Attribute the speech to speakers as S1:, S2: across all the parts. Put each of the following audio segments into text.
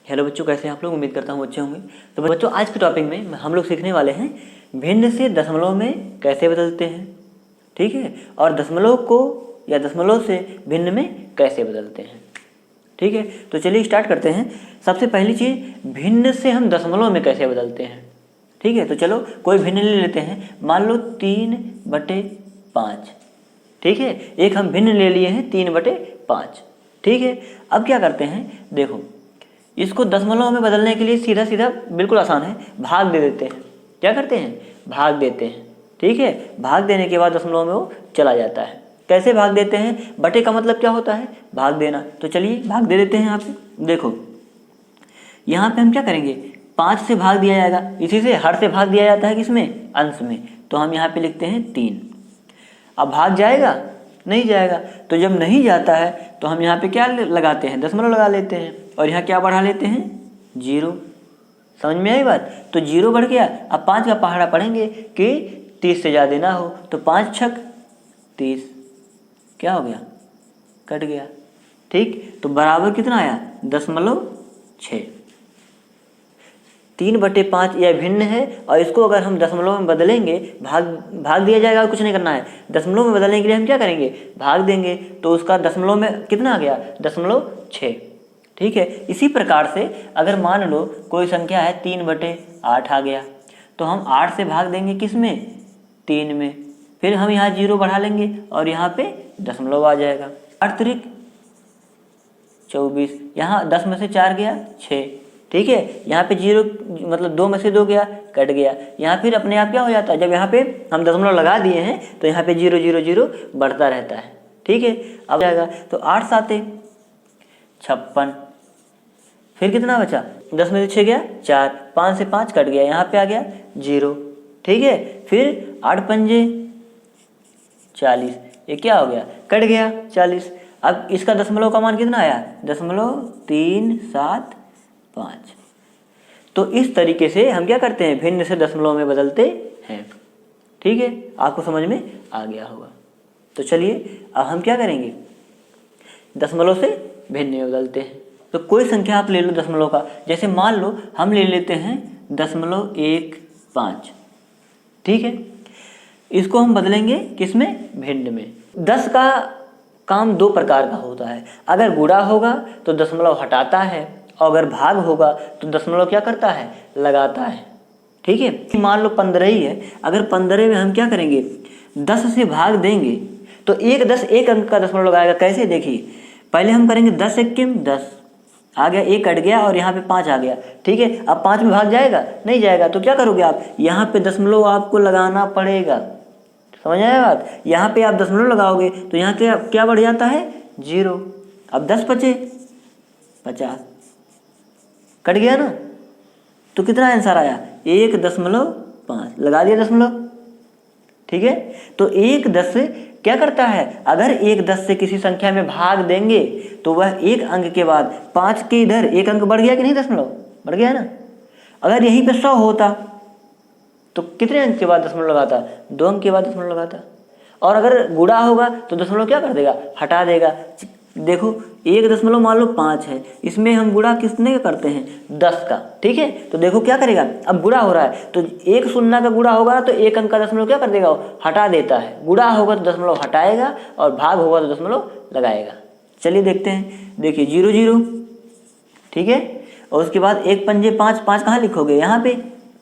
S1: Hello बच्चों, कैसे हैं आप लोग। उम्मीद करता हूँ अच्छे होंगे। तो बच्चों, आज के टॉपिक में हम लोग सीखने वाले हैं भिन्न से दशमलव में कैसे बदलते हैं, ठीक है, और दशमलव को या दशमलव से भिन्न में कैसे बदलते हैं, ठीक है। तो चलिए स्टार्ट करते हैं। सबसे पहली चीज़, भिन्न से हम दशमलव में कैसे बदलते हैं, ठीक है। तो चलो कोई भिन्न ले लेते हैं, मान लो 3/5, ठीक है। एक हम भिन्न ले लिए हैं 3/5, ठीक है। अब क्या करते हैं, देखो इसको दशमलव में बदलने के लिए सीधा सीधा बिल्कुल आसान है, भाग दे देते हैं। क्या करते हैं, भाग देते हैं, ठीक है। भाग देने के बाद दशमलव में वो चला जाता है। कैसे भाग देते हैं, बटे का मतलब क्या होता है, भाग देना। तो चलिए भाग दे देते हैं। यहाँ पे देखो, यहाँ पे हम क्या करेंगे, 5 से भाग दिया जाएगा, इसी से हर से भाग दिया जाता है किसमें, अंश में। तो हम यहाँ पे लिखते हैं 3। अब भाग जाएगा, नहीं जाएगा। तो जब नहीं जाता है तो हम यहाँ पे क्या लगाते हैं, दशमलव लगा लेते हैं, और यहाँ क्या बढ़ा लेते हैं, 0। समझ में आई बात। तो 0 बढ़ गया। अब 5 का पहाड़ा पढ़ेंगे कि 30 से ज़्यादा ना हो, तो 5 छक 30, क्या हो गया, कट गया, ठीक। तो बराबर कितना आया, 0.6। 3/5 यह भिन्न है, और इसको अगर हम दशमलव में बदलेंगे, भाग दिया जाएगा, कुछ नहीं करना है। दशमलव में बदलने के लिए हम क्या करेंगे, भाग देंगे, तो उसका दशमलव में कितना आ गया, 0.6, ठीक है। इसी प्रकार से अगर मान लो कोई संख्या है 3/8 आ गया, तो हम 8 से भाग देंगे किस में, 3 में। फिर हम यहाँ 0 बढ़ा लेंगे और यहाँ पे दशमलव आ जाएगा। 8×3 = 24, यहाँ 10 में से 4 गया 6, ठीक है। यहाँ पे 0 मतलब 2 में से 2 गया, कट गया। यहाँ फिर अपने आप क्या हो जाता है, जब यहाँ पे हम दशमलव लगा दिए हैं तो यहाँ पे 0 0 0 बढ़ता रहता है, ठीक है। अब जाएगा तो 8 7 56, फिर कितना बचा, 10 में से 6 गया 4, 5 से 5 कट गया, यहाँ पे आ गया 0, ठीक है। फिर 8 पंजे 40, ये क्या हो गया, कट गया 40। अब इसका दशमलव का मान कितना आया, 0.375। तो इस तरीके से हम क्या करते हैं, भिन्न से दशमलव में बदलते हैं, ठीक है। आपको समझ में आ गया होगा। तो चलिए अब हम क्या करेंगे, दशमलव से भिन्न में बदलते हैं। तो कोई संख्या आप ले लो दशमलव का, जैसे मान लो हम ले लेते हैं 0.15, ठीक है। इसको हम बदलेंगे किसमें, भिन्न में। 10 का काम 2 प्रकार का होता है, अगर गुणा होगा तो दशमलव हटाता है, और अगर भाग होगा तो दशमलव क्या करता है, लगाता है, ठीक है। मान लो 15 ही है, अगर 15 में हम क्या करेंगे, 10 से भाग देंगे तो 1 एक अंक का दशमलव लगाएगा। कैसे, देखिए पहले हम करेंगे 10 × 10 आ गया, 1 कट गया और यहाँ पे 5 आ गया, ठीक है। अब 5 में भाग जाएगा, नहीं जाएगा। तो क्या करोगे आप, यहाँ पे दशमलव आपको लगाना पड़ेगा। समझ आया बात। यहाँ पे आप दशमलव लगाओगे तो यहाँ क्या बढ़ जाता है, 0। अब 10 बचे 50, कट गया ना। तो कितना आंसर आया, 1.5 लगा दिया दशमलव, ठीक है। तो 1/10 से क्या करता है, अगर 1/10 से किसी संख्या में भाग देंगे तो वह एक अंक के बाद 5 के इधर एक अंक बढ़ गया कि नहीं, दशमलव बढ़ गया ना। अगर यहीं पे 100 होता तो कितने अंक के बाद दशमलव लगाता, 2 अंक के बाद दशमलव लगाता। और अगर गुणा होगा तो दशमलव क्या कर देगा, हटा देगा। देखो 1 मान लो 5 है, इसमें हम गुणा किसने का करते हैं, 10 का, ठीक है। तो देखो क्या करेगा, अब गुणा हो रहा है तो 1 शून्य का गुणा होगा तो 1 अंक का दशमलव क्या कर देगा, हटा देता है। गुणा होगा तो दशमलव हटाएगा, और भाग होगा तो दशमलव लगाएगा। चलिए देखते हैं, देखिए 0 0, ठीक है। और उसके बाद 1 पंजे 5, 5 कहाँ लिखोगे, यहाँ पे,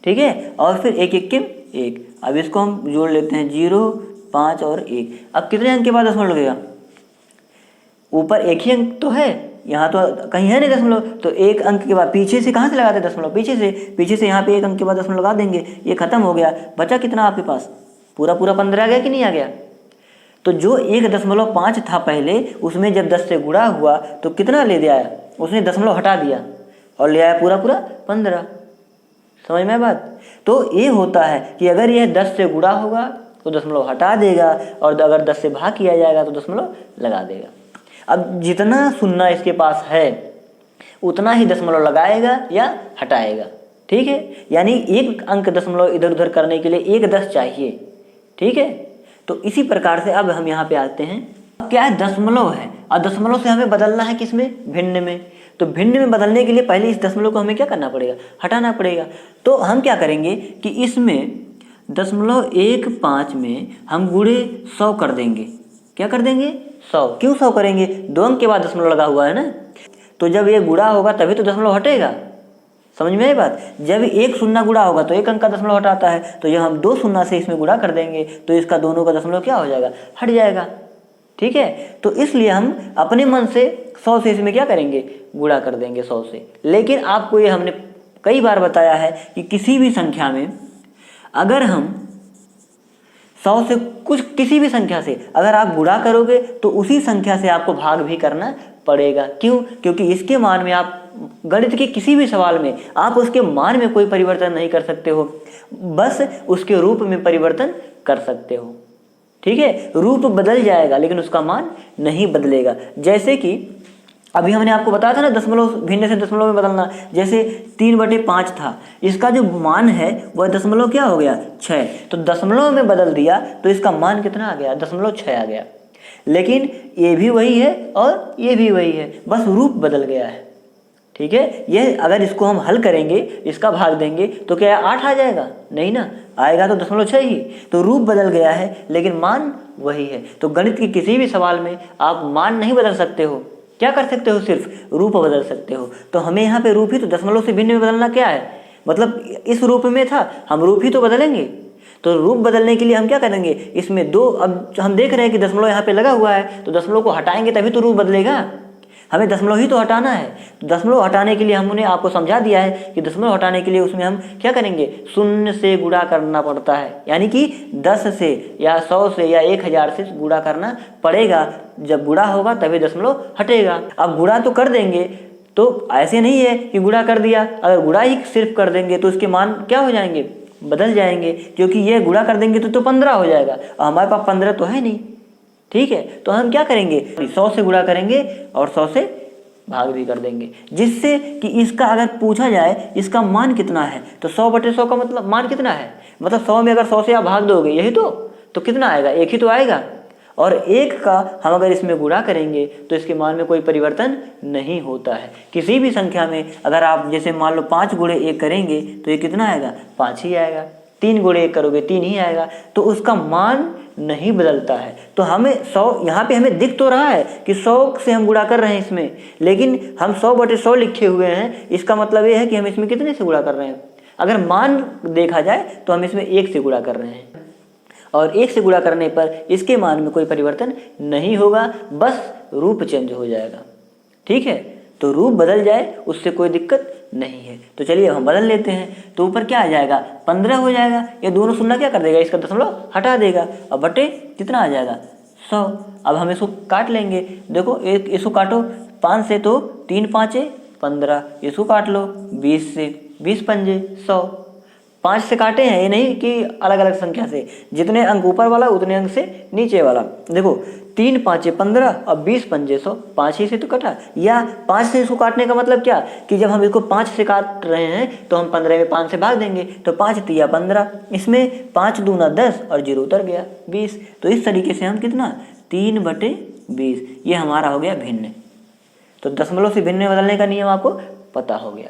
S1: ठीक है। और फिर 1 1 1। अब इसको हम जोड़ लेते हैं, 0 5 और 1। अब कितने अंक के बाद दशमलव लगेगा, ऊपर एक ही अंक तो है, यहाँ तो कहीं है नहीं दशमलव। तो 1 अंक के बाद पीछे से कहाँ से लगाते हैं दशमलव, पीछे से यहाँ पे 1 अंक के बाद दशमलव लगा देंगे। ये खत्म हो गया, बचा कितना आपके पास, पूरा 15 आ गया कि नहीं आ गया। तो जो 1.5 था पहले, उसमें जब 10 से गुणा हुआ तो कितना ले दिया, उसने दशमलव हटा दिया और ले आया पूरा 15। समझ में बात। तो ये होता है कि अगर यह 10 से गुणा होगा तो दशमलव हटा देगा, और अगर 10 से भाग किया जाएगा तो दशमलव लगा देगा। अब जितना शून्य इसके पास है उतना ही दशमलव लगाएगा या हटाएगा, ठीक है। यानी एक अंक दशमलव इधर उधर करने के लिए 1/10 चाहिए, ठीक है। तो इसी प्रकार से अब हम यहाँ पे आते हैं, क्या है, दशमलव है, और दशमलव से हमें बदलना है किसमें, भिन्न में। तो भिन्न में बदलने के लिए पहले इस दशमलव को हमें क्या करना पड़ेगा, हटाना पड़ेगा। तो हम क्या करेंगे कि इसमें 0.15 में हम गुणे 100 कर देंगे। क्या कर देंगे, 100। क्यों 100 करेंगे, 2 अंक के बाद दशमलव लगा हुआ है ना, तो जब ये गुणा होगा तभी तो दशमलव हटेगा। समझ में आई बात। जब एक शून्य गुणा होगा तो एक अंक का दशमलव हटाता है, तो जब हम 2 शून्य से इसमें गुणा कर देंगे तो इसका दोनों का दशमलव क्या हो जाएगा, हट जाएगा। ठीक है, तो इसलिए हम अपने मन से 100 से इसमें क्या करेंगे, गुणा कर देंगे 100 से। लेकिन आपको ये हमने कई बार बताया है कि किसी भी संख्या में अगर हम 100 से किसी भी संख्या से अगर आप गुणा करोगे तो उसी संख्या से आपको भाग भी करना पड़ेगा। क्यों, क्योंकि इसके मान में आप गणित के किसी भी सवाल में आप उसके मान में कोई परिवर्तन नहीं कर सकते हो, बस उसके रूप में परिवर्तन कर सकते हो। ठीक है, रूप बदल जाएगा लेकिन उसका मान नहीं बदलेगा। जैसे कि अभी हमने आपको बताया था ना, दशमलव भिन्न से दशमलव में बदलना। जैसे 3/5 था, इसका जो मान है वह दशमलव क्या हो गया, 6। तो दशमलव में बदल दिया तो इसका मान कितना आ गया, 0.6 आ गया। लेकिन ये भी वही है और ये भी वही है, बस रूप बदल गया है। ठीक है, ये अगर इसको हम हल करेंगे, इसका भाग देंगे तो क्या 8 आ जाएगा, नहीं ना, आएगा तो 0.6 ही। तो रूप बदल गया है लेकिन मान वही है। तो गणित के किसी भी सवाल में आप मान नहीं बदल सकते हो, क्या कर सकते हो, सिर्फ रूप बदल सकते हो। तो हमें यहाँ पे रूप ही तो दशमलव से भिन्न में बदलना क्या है, मतलब इस रूप में था, हम रूप ही तो बदलेंगे। तो रूप बदलने के लिए हम क्या करेंगे, इसमें 2, अब हम देख रहे हैं कि दशमलव यहाँ पे लगा हुआ है, तो दशमलव को हटाएंगे तभी तो रूप बदलेगा। हमें दशमलव ही तो हटाना है। तो दशमलव हटाने के लिए हमने आपको समझा दिया है कि दशमलव हटाने के लिए उसमें हम क्या करेंगे, 0 से गुणा करना पड़ता है, यानी कि 10 से या 100 से या 1000 से गुणा करना पड़ेगा। जब गुणा होगा तभी दशमलव हटेगा। अब गुणा तो कर देंगे, तो ऐसे नहीं है कि गुणा कर दिया, अगर गुणा ही सिर्फ कर देंगे तो उसके मान क्या हो जाएंगे, बदल जाएंगे। क्योंकि ये गुणा कर देंगे तो 15 हो जाएगा, और हमारे पास 15 तो है नहीं। ठीक है, तो हम क्या करेंगे, 100 से गुणा करेंगे और 100 से भाग भी कर देंगे, जिससे कि इसका अगर पूछा जाए इसका मान कितना है, तो 100/100 का मतलब मान कितना है, मतलब 100 में अगर 100 से आप भाग दोगे यही तो कितना आएगा, 1 ही तो आएगा। और 1 का हम अगर इसमें गुणा करेंगे तो इसके मान में कोई परिवर्तन नहीं होता है। किसी भी संख्या में अगर आप जैसे मान लो 5 गुणे 1 करेंगे तो ये कितना आएगा, 5 ही आएगा। 3 गुणे 1 करोगे 3 ही आएगा, तो उसका मान नहीं बदलता है। तो हमें 100 यहाँ पे हमें दिख तो रहा है कि 100 से हम गुणा कर रहे हैं इसमें, लेकिन हम 100/100 लिखे हुए हैं। इसका मतलब ये है कि हम इसमें कितने से गुणा कर रहे हैं। अगर मान देखा जाए तो हम इसमें 1 से गुणा कर रहे हैं, और 1 से गुणा करने पर इसके मान में कोई परिवर्तन नहीं होगा, बस रूप चेंज हो जाएगा। ठीक है, तो रूप बदल जाए उससे कोई दिक्कत नहीं है। तो चलिए हम बदल लेते हैं। तो ऊपर क्या आ जाएगा, 15 हो जाएगा। ये दोनों शून्य क्या कर देगा, इसका दशमलव हटा देगा, और बटे कितना आ जाएगा, 100। अब हम इसको काट लेंगे। देखो एक इसको काटो, 5 से तो 3 5 15, इसको काट लो 20 से, 20 पंजे 100। 5 से काटे हैं, ये नहीं कि अलग अलग संख्या से, जितने अंक ऊपर वाला उतने अंक से नीचे वाला। देखो 3 5 15 और 20 पंजे 100, 5 ही से तो कटा। या 5 से इसको काटने का मतलब क्या, कि जब हम इसको 5 से काट रहे हैं तो हम 15 में 5 से भाग देंगे, तो 5 तिया 15, इसमें 5 दूना 10 और 0 उतर गया 20। तो इस तरीके से हम कितना, 3/20, ये हमारा हो गया भिन्न। तो दशमलव से भिन्न में बदलने का नियम आपको पता हो गया।